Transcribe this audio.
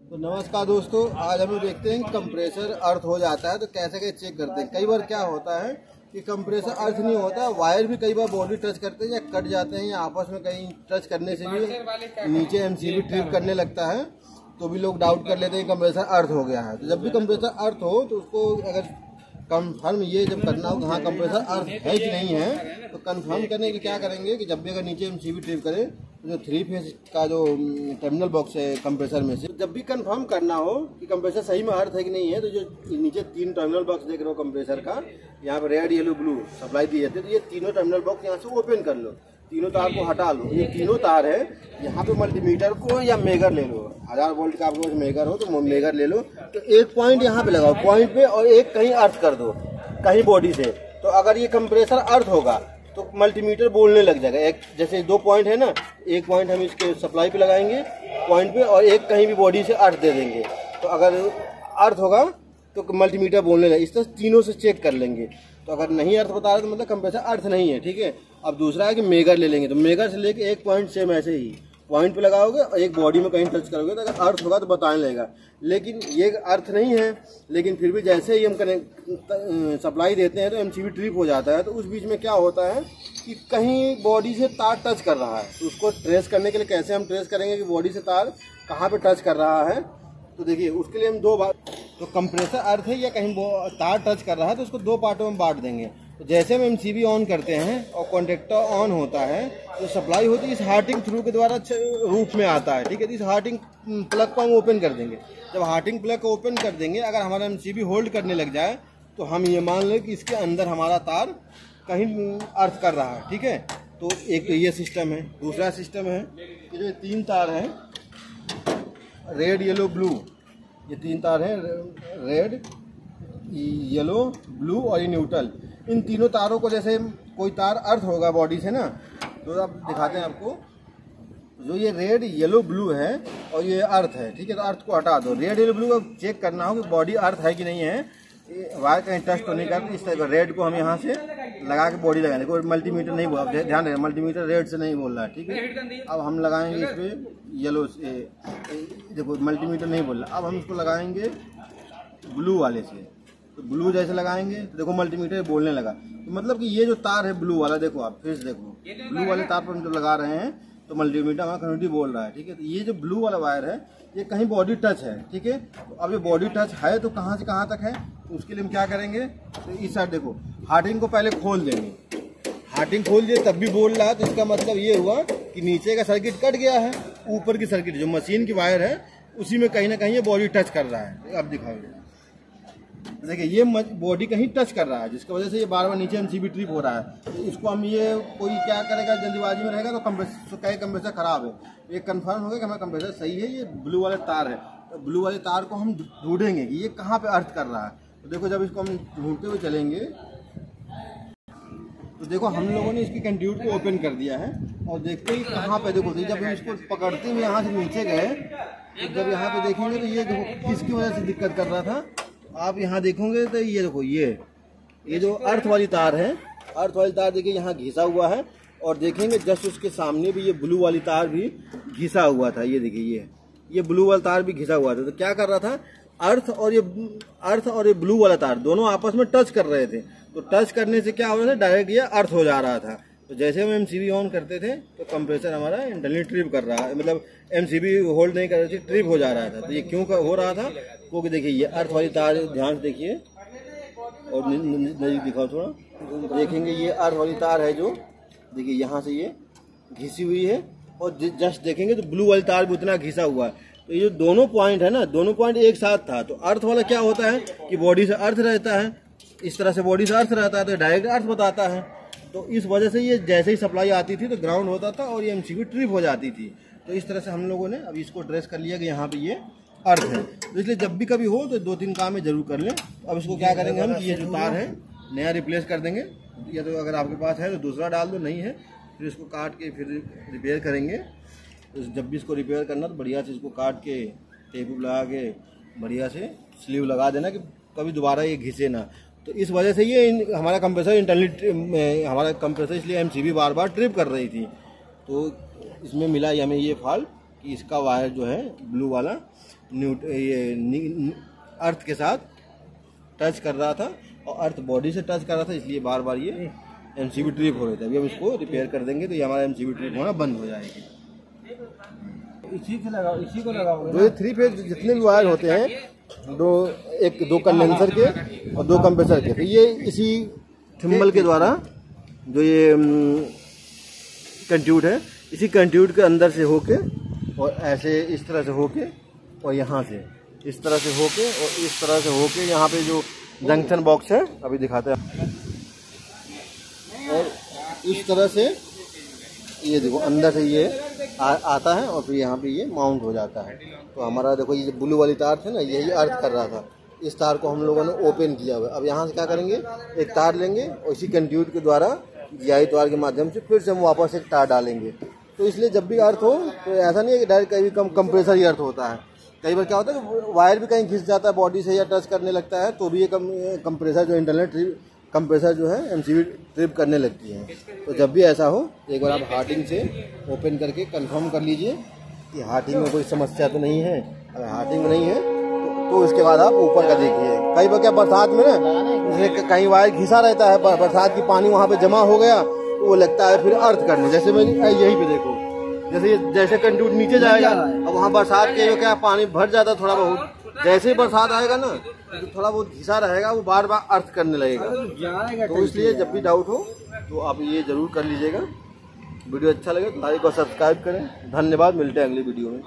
तो नमस्कार दोस्तों, आज हम लोग देखते हैं कंप्रेसर अर्थ हो जाता है तो कैसे चेक करते हैं। कई बार क्या होता है कि कंप्रेसर अर्थ नहीं होता, वायर भी कई बार बॉडी टच करते हैं या कट जाते हैं या आपस में कहीं टच करने से भी नीचे एमसीबी ट्रिप करने लगता है, तो भी लोग डाउट कर लेते हैं कंप्रेसर अर्थ हो गया है। तो जब भी कंप्रेसर अर्थ हो तो उसको अगर कंफर्म ये जब करना हो कि हाँ कंप्रेसर अर्थ है कि नहीं है, तो कंफर्म करने के लिए क्या करेंगे कि जब भी अगर नीचे एमसीबी ट्रिप करे तो जो 3 फेज का जो टर्मिनल बॉक्स है कंप्रेसर में से, जब भी कंफर्म करना हो कि कंप्रेसर सही में अर्थ है कि नहीं है, तो जो नीचे 3 टर्मिनल बॉक्स देख रहे हो कंप्रेसर का, यहाँ पर रेड येलो ब्लू सप्लाई दी जाती है, तो ये तीनों टर्मिनल बॉक्स यहाँ से ओपन कर लो, तीनों तार को हटा लो। ये तीनों तार है, यहाँ पे मल्टीमीटर को या मेगर ले लो, 1000 वोल्ट का आपके पास मेगर हो तो मेगर ले लो। तो एक पॉइंट यहाँ पे लगाओ पॉइंट पे और एक कहीं अर्थ कर दो कहीं बॉडी से। तो अगर ये कंप्रेसर अर्थ होगा तो मल्टीमीटर बोलने लग जाएगा। एक जैसे 2 पॉइंट है ना, एक पॉइंट हम इसके सप्लाई पे लगाएंगे पॉइंट पे और एक कहीं भी बॉडी से अर्थ दे देंगे, तो अगर अर्थ होगा तो मल्टीमीटर बोलने लगे। इस तरह तीनों से चेक कर लेंगे। तो अगर नहीं अर्थ बता रहे तो मतलब कंप्रेसर अर्थ नहीं है, ठीक है। अब दूसरा है कि मेगर ले लेंगे, तो मेगर से लेके एक पॉइंट सेम ऐसे ही पॉइंट पे लगाओगे और एक बॉडी में कहीं टच करोगे तो अगर अर्थ होगा तो बताने लगेगा। लेकिन ये अर्थ नहीं है, लेकिन फिर भी जैसे ही हम सप्लाई देते हैं तो एमसीबी ट्रिप हो जाता है। तो उस बीच में क्या होता है कि कहीं बॉडी से तार टच कर रहा है, तो उसको ट्रेस करने के लिए कैसे हम ट्रेस करेंगे कि बॉडी से तार कहाँ पे टच कर रहा है। तो देखिए उसके लिए हम 2 बार, तो कंप्रेसर अर्थ है या कहीं तार टच कर रहा है तो उसको 2 पार्टों में बांट देंगे। तो जैसे हम एमसीबी ऑन करते हैं और कॉन्टेक्टर ऑन होता है तो सप्लाई होती है इस हार्टिंग थ्रू के द्वारा रूप में आता है, ठीक है। तो इस हार्टिंग प्लग को हम ओपन कर देंगे। जब हार्टिंग प्लग को ओपन कर देंगे, अगर हमारा एमसीबी होल्ड करने लग जाए तो हम ये मान लें कि इसके अंदर हमारा तार कहीं अर्थ कर रहा है, ठीक है। तो एक तो ये सिस्टम है। दूसरा सिस्टम है कि जो 3 तार हैं रेड येलो ब्लू, ये 3 तार हैं रेड येलो ब्लू और ये न्यूट्रल। इन तीनों तारों को जैसे कोई तार अर्थ होगा बॉडी से ना, तो अब दिखाते हैं आपको। जो ये रेड येलो ब्लू है और ये अर्थ है, ठीक है। तो अर्थ को हटा दो। रेड येलो ब्लू को चेक करना हो कि बॉडी अर्थ है कि नहीं है, वायर कहीं टच तो नहीं करते। इस तरह का रेड को हम यहाँ से लगा के बॉडी लगाएंगे। कोई मल्टीमीटर नहीं बोला, ध्यान रखें मल्टीमीटर रेड से नहीं बोल रहा है, ठीक है। अब हम लगाएंगे इस पर येलो से, देखो मल्टीमीटर नहीं बोल रहा। अब हम इसको लगाएंगे ब्लू वाले से, तो ब्लू जैसे लगाएंगे तो देखो मल्टीमीटर बोलने लगा। तो मतलब कि ये जो तार है ब्लू वाला, देखो आप फिर देखो ब्लू वाले तार पर हम जो लगा रहे हैं तो मल्टीमीटर हमारा कम्युनिटी बोल रहा है, ठीक है। तो ये जो ब्लू वाला वायर है ये कहीं बॉडी टच है, ठीक है। तो अब ये बॉडी टच है तो कहाँ से कहाँ तक है, तो उसके लिए हम क्या करेंगे, तो इस साइड देखो हार्टिंग को पहले खोल देंगे। हार्टिंग खोल दिए तब भी बोल रहा है, तो इसका मतलब ये हुआ कि नीचे का सर्किट कट गया है, ऊपर की सर्किट जो मशीन की वायर है उसी में कहीं ना कहीं ये बॉडी टच कर रहा है। अब दिखाओ देखिए ये बॉडी कहीं टच कर रहा है, जिसकी वजह से ये बार बार नीचे एमसीबी ट्रिप हो रहा है। तो इसको हम ये कोई क्या करेगा, जल्दीबाजी में रहेगा तो कंप्रेसर खराब है। ये कंफर्म हो गया कि हमारा कंप्रेसर सही है, ये ब्लू वाले तार है। तो ब्लू वाले तार को हम ढूंढेंगे कि ये कहाँ पे अर्थ कर रहा है। तो देखो जब इसको हम ढूंढते हुए चलेंगे तो देखो हम लोगों ने इसकी कंट्यूट को ओपन कर दिया है और देखते ही कहाँ पे, देखो जब हम इसको पकड़ते हुए यहाँ से नीचे गए तो जब यहाँ पे देखेंगे तो ये देखो किसकी वजह से दिक्कत कर रहा था। आप यहाँ देखोगे तो ये देखो ये जो अर्थ वाली तार है, अर्थ वाली तार देखिए यहाँ घिसा हुआ है और देखेंगे जस्ट उसके सामने भी ये ब्लू वाली तार भी घिसा हुआ था। ये देखिए ये ब्लू वाला तार भी घिसा हुआ था। तो क्या कर रहा था, अर्थ और ये ब्लू वाला तार दोनों आपस में टच कर रहे थे। तो टच करने से क्या हो रहा था, डायरेक्ट ये अर्थ हो जा रहा था। तो जैसे हम एमसीबी ऑन करते थे तो कंप्रेसर हमारा इंटरनली ट्रिप कर रहा है, मतलब एमसीबी होल्ड नहीं कर रही थी, ट्रिप हो जा रहा था। तो ये क्यों हो रहा था, क्योंकि देखिए ये अर्थ वाली तार ध्यान से देखिए और नजदीक दिखाओ थोड़ा, देखेंगे ये अर्थ वाली तार है जो देखिए यहाँ से ये घिसी हुई है और जस्ट देखेंगे तो ब्लू वाली तार भी उतना घिसा हुआ है। तो ये जो दोनों पॉइंट है ना, दोनों पॉइंट एक साथ था। तो अर्थ वाला क्या होता है कि बॉडी से अर्थ रहता है, इस तरह से बॉडी से अर्थ रहता है तो डायरेक्ट अर्थ बताता है। तो इस वजह से ये जैसे ही सप्लाई आती थी तो ग्राउंड होता था और ये एमसीबी ट्रिप हो जाती थी। तो इस तरह से हम लोगों ने अब इसको ड्रेस कर लिया कि यहाँ पे ये अर्थ है। तो इसलिए जब भी कभी हो तो 2-3 काम में जरूर कर लें। अब इसको क्या करेंगे हम कि ये जो तार है नया रिप्लेस कर देंगे, या तो अगर आपके पास है तो दूसरा डाल दो, नहीं है फिर इसको काट के फिर रिपेयर करेंगे। तो जब भी इसको रिपेयर करना तो बढ़िया से इसको काट के टेप लगा के बढ़िया से स्लीव लगा देना कि कभी दोबारा ये घिसे ना। तो इस वजह से ये हमारा कंप्रेसर इंटरनली हमारा कंप्रेसर इसलिए एमसीबी बार बार ट्रिप कर रही थी। तो इसमें मिला हमें ये फॉल्ट कि इसका वायर जो है ब्लू वाला अर्थ के साथ टच कर रहा था और अर्थ बॉडी से टच कर रहा था, इसलिए बार बार ये एमसीबी ट्रिप हो रही थी। अभी हम इसको रिपेयर कर देंगे तो ये हमारा एमसीबी ट्रिप होना बंद हो जाएगी। इसी को लगाओ। तो ये 3 फेज जितने भी वायर होते हैं, दो कंडेंसर के और 2 कंप्रेसर के, तो ये इसी थिम्बल के द्वारा जो ये कंट्यूट है, इसी कंट्यूट के अंदर से होके और ऐसे इस तरह से होके और यहाँ से इस तरह से होके और इस तरह से होके यहाँ पे जो जंक्शन बॉक्स है अभी दिखाते हैं, और इस तरह से ये देखो अंदर से ये आता है और फिर यहाँ पे ये माउंट हो जाता है। तो हमारा देखो ये ब्लू वाली तार थी ना, यही अर्थ कर रहा था, इस तार को हम लोगों ने ओपन किया हुआ। अब यहाँ से क्या करेंगे, एक तार लेंगे और इसी कंट्यूट के द्वारा जीआई तार के माध्यम से फिर से हम वापस एक तार डालेंगे। तो इसलिए जब भी अर्थ हो तो ऐसा नहीं है कि डायरेक्ट कहीं भी कंप्रेसर ही अर्थ होता है। कई बार क्या होता है कि वायर भी कहीं घिस जाता है बॉडी से या टच करने लगता है, तो भी ये कंप्रेसर जो इंटरनल कंप्रेसर जो है एमसीबी ट्रिप करने लगती है। तो जब भी ऐसा हो एक बार आप हार्टिंग से ओपन करके कंफर्म कर लीजिए कि हार्टिंग में कोई समस्या तो नहीं है। अगर हार्टिंग में नहीं है तो इसके बाद आप ऊपर का देखिए। कई बार क्या बरसात में ना कहीं वायर घिसा रहता है, बरसात की पानी वहाँ पे जमा हो गया तो वो लगता है फिर अर्थ करने। जैसे मैं यहीं पे देखो, जैसे कंट्यूट नीचे जाएगा और वहाँ बरसात के क्या पानी भर जाता है थोड़ा बहुत, जैसे ही बरसात आएगा ना तो थोड़ा बहुत घिसा रहेगा, वो बार बार अर्थ करने लगेगा। तो इसलिए जब भी डाउट हो तो आप ये जरूर कर लीजिएगा। वीडियो अच्छा लगे तो लाइक और सब्सक्राइब करें। धन्यवाद, मिलते हैं अगली वीडियो में।